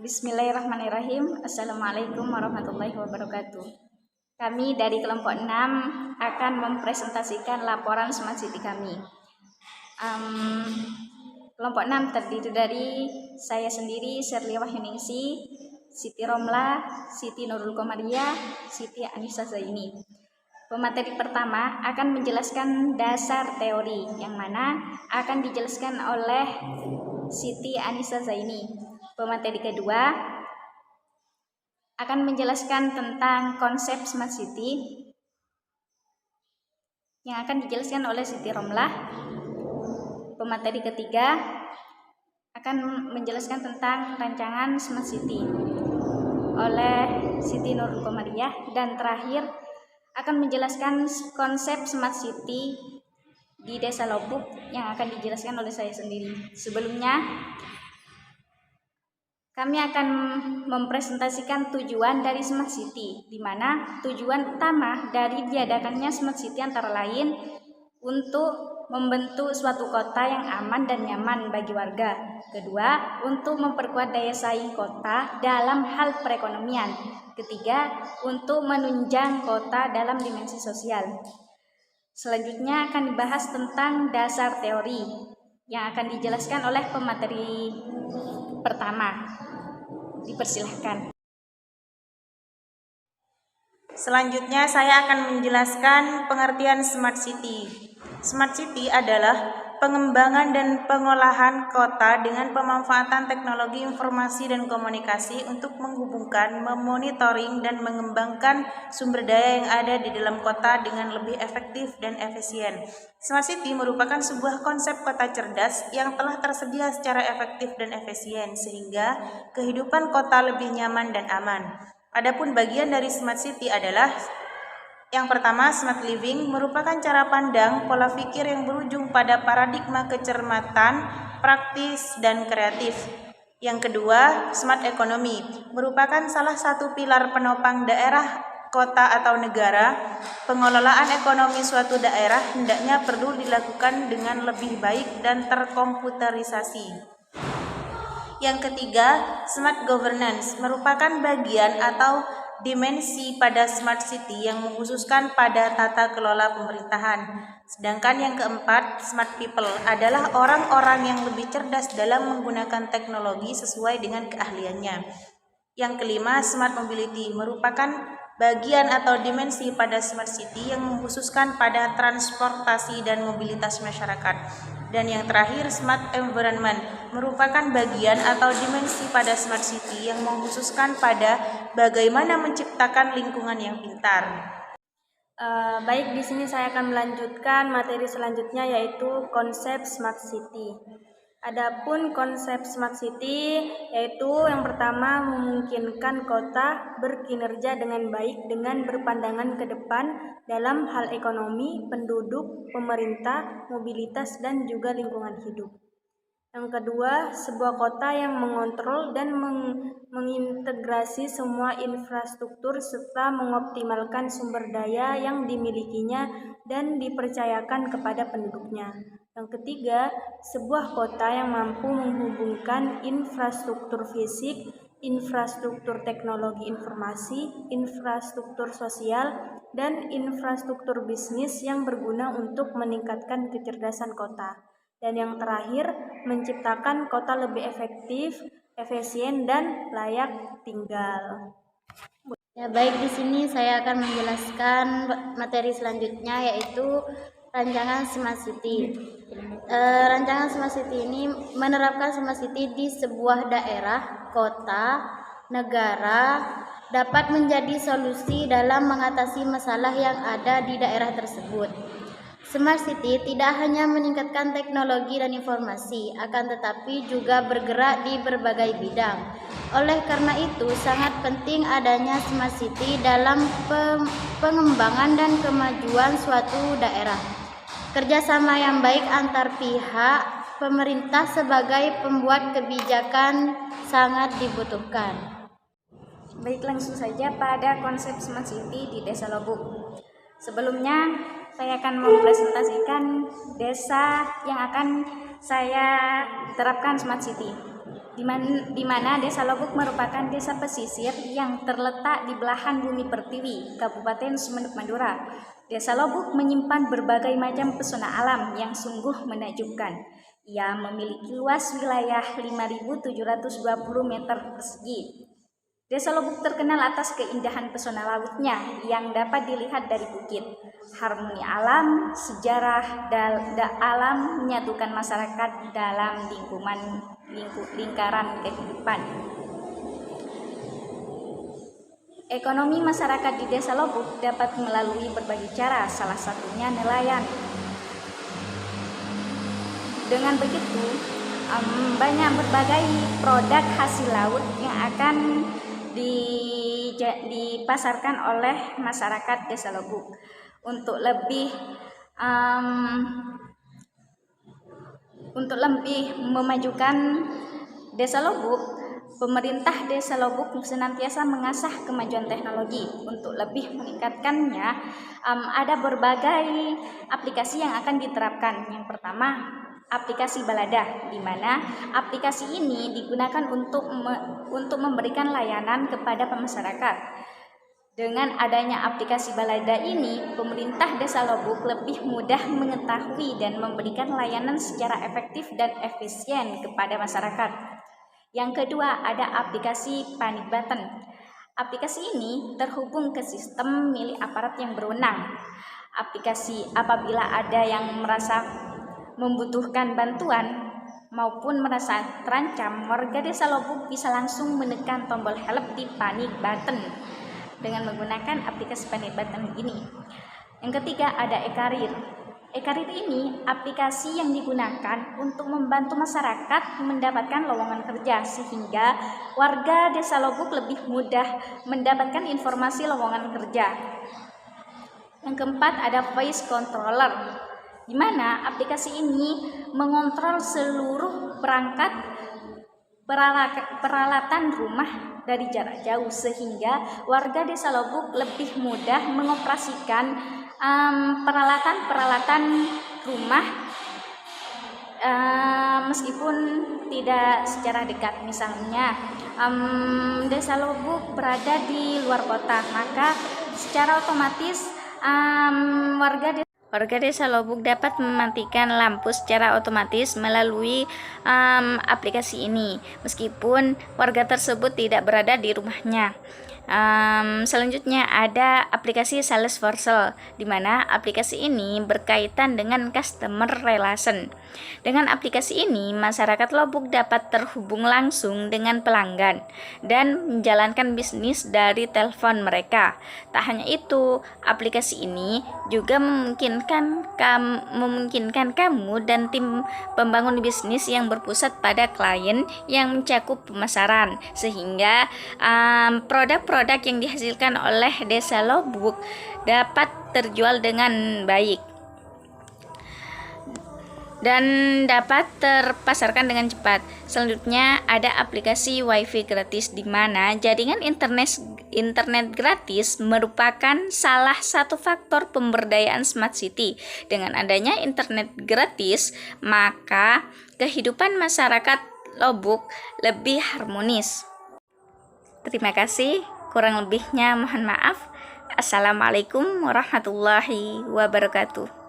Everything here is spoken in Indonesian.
Bismillahirrahmanirrahim. Assalamualaikum warahmatullahi wabarakatuh. Kami dari kelompok 6 akan mempresentasikan laporan Smart City kami. Kelompok 6 terdiri dari saya sendiri, Sherly Wahyuningsi, Siti Romla, Siti Nurul Komariah, Siti Anissa Zaini. Pemateri pertama akan menjelaskan dasar teori, yang mana akan dijelaskan oleh Siti Anissa Zaini. Pemateri kedua akan menjelaskan tentang konsep Smart City, yang akan dijelaskan oleh Siti Romlah. Pemateri ketiga akan menjelaskan tentang rancangan Smart City oleh Siti Nurul Komariah. Dan terakhir akan menjelaskan konsep Smart City di Desa Lobuk, yang akan dijelaskan oleh saya sendiri. Sebelumnya, kami akan mempresentasikan tujuan dari Smart City, di mana tujuan utama dari diadakannya Smart City antara lain untuk membentuk suatu kota yang aman dan nyaman bagi warga. Kedua, untuk memperkuat daya saing kota dalam hal perekonomian. Ketiga, untuk menunjang kota dalam dimensi sosial. Selanjutnya akan dibahas tentang dasar teori, yang akan dijelaskan oleh pemateri pertama. Dipersilahkan. Selanjutnya saya akan menjelaskan pengertian Smart City. Smart City adalah pengembangan dan pengolahan kota dengan pemanfaatan teknologi informasi dan komunikasi untuk menghubungkan, memonitoring, dan mengembangkan sumber daya yang ada di dalam kota dengan lebih efektif dan efisien. Smart City merupakan sebuah konsep kota cerdas yang telah tersedia secara efektif dan efisien, sehingga kehidupan kota lebih nyaman dan aman. Adapun bagian dari Smart City adalah yang pertama, smart living merupakan cara pandang, pola pikir yang berujung pada paradigma kecermatan, praktis, dan kreatif. Yang kedua, smart economy merupakan salah satu pilar penopang daerah, kota, atau negara. Pengelolaan ekonomi suatu daerah hendaknya perlu dilakukan dengan lebih baik dan terkomputerisasi. Yang ketiga, smart governance merupakan bagian atau dimensi pada Smart City yang mengkhususkan pada tata kelola pemerintahan. Sedangkan yang keempat, smart people adalah orang-orang yang lebih cerdas dalam menggunakan teknologi sesuai dengan keahliannya. Yang kelima, smart mobility merupakan bagian atau dimensi pada Smart City yang mengkhususkan pada transportasi dan mobilitas masyarakat. Dan yang terakhir, smart environment merupakan bagian atau dimensi pada Smart City yang mengkhususkan pada bagaimana menciptakan lingkungan yang pintar. Baik, di sini saya akan melanjutkan materi selanjutnya, yaitu konsep Smart City. Adapun konsep Smart City yaitu yang pertama, memungkinkan kota berkinerja dengan baik dengan berpandangan ke depan dalam hal ekonomi, penduduk, pemerintah, mobilitas, dan juga lingkungan hidup. Yang kedua, sebuah kota yang mengontrol dan mengintegrasi semua infrastruktur serta mengoptimalkan sumber daya yang dimilikinya dan dipercayakan kepada penduduknya. Yang ketiga, sebuah kota yang mampu menghubungkan infrastruktur fisik, infrastruktur teknologi informasi, infrastruktur sosial, dan infrastruktur bisnis yang berguna untuk meningkatkan kecerdasan kota. Dan yang terakhir, menciptakan kota lebih efektif, efisien, dan layak tinggal. Ya, baik, di sini saya akan menjelaskan materi selanjutnya, yaitu rancangan Smart City. Rancangan Smart City ini menerapkan Smart City di sebuah daerah, kota, negara, dapat menjadi solusi dalam mengatasi masalah yang ada di daerah tersebut. Smart City tidak hanya meningkatkan teknologi dan informasi, akan tetapi juga bergerak di berbagai bidang. Oleh karena itu, sangat penting adanya Smart City dalam pengembangan dan kemajuan suatu daerah. Kerjasama yang baik antar pihak, pemerintah sebagai pembuat kebijakan sangat dibutuhkan. Baik, langsung saja pada konsep Smart City di Desa Lobuk. Sebelumnya, saya akan mempresentasikan desa yang akan saya terapkan Smart City. di mana Desa Lobuk merupakan desa pesisir yang terletak di belahan bumi pertiwi, Kabupaten Sumeneb, Madura. Desa Lobuk menyimpan berbagai macam pesona alam yang sungguh menakjubkan. Ia memiliki luas wilayah 5.720 meter persegi. Desa Lobuk terkenal atas keindahan pesona lautnya yang dapat dilihat dari bukit. Harmoni alam, sejarah, alam menyatukan masyarakat dalam lingkaran kehidupan. Ekonomi masyarakat di Desa Lobuk dapat melalui berbagai cara, salah satunya nelayan. Dengan begitu, banyak berbagai produk hasil laut yang akan dipasarkan oleh masyarakat Desa Lobuk. Untuk lebih memajukan Desa Lobuk, pemerintah Desa Lobuk senantiasa mengasah kemajuan teknologi. Untuk lebih meningkatkannya, ada berbagai aplikasi yang akan diterapkan. Yang pertama, aplikasi Balada, di mana aplikasi ini digunakan untuk memberikan layanan kepada masyarakat. Dengan adanya aplikasi Balada ini, pemerintah Desa Lobuk lebih mudah mengetahui dan memberikan layanan secara efektif dan efisien kepada masyarakat. Yang kedua, ada aplikasi Panic Button. Aplikasi ini terhubung ke sistem milik aparat yang berwenang. Aplikasi apabila ada yang merasa membutuhkan bantuan maupun merasa terancam, warga Desa Lobuk bisa langsung menekan tombol help di Panic Button dengan menggunakan aplikasi Panic Button ini. Yang ketiga, ada e-karir. E-karir ini aplikasi yang digunakan untuk membantu masyarakat mendapatkan lowongan kerja, sehingga warga Desa Lobuk lebih mudah mendapatkan informasi lowongan kerja. Yang keempat, ada voice controller, di mana aplikasi ini mengontrol seluruh peralatan rumah dari jarak jauh, sehingga warga Desa Lobuk lebih mudah mengoperasikan peralatan rumah meskipun tidak secara dekat. Misalnya Desa Lobuk berada di luar kota, maka secara otomatis warga Desa Lobuk dapat mematikan lampu secara otomatis melalui aplikasi ini, meskipun warga tersebut tidak berada di rumahnya. Selanjutnya ada aplikasi Salesforce, di mana aplikasi ini berkaitan dengan customer relation. Dengan aplikasi ini, masyarakat Lobuk dapat terhubung langsung dengan pelanggan dan menjalankan bisnis dari telepon mereka. Tak hanya itu, aplikasi ini juga memungkinkan kamu dan tim pembangun bisnis yang berpusat pada klien yang mencakup pemasaran, sehingga produk-produk yang dihasilkan oleh Desa Lobuk dapat terjual dengan baik dan dapat terpasarkan dengan cepat. Selanjutnya ada aplikasi WiFi gratis, di mana jaringan internet gratis merupakan salah satu faktor pemberdayaan Smart City. Dengan adanya internet gratis, maka kehidupan masyarakat Lobuk lebih harmonis. Terima kasih, kurang lebihnya mohon maaf. Assalamualaikum warahmatullahi wabarakatuh.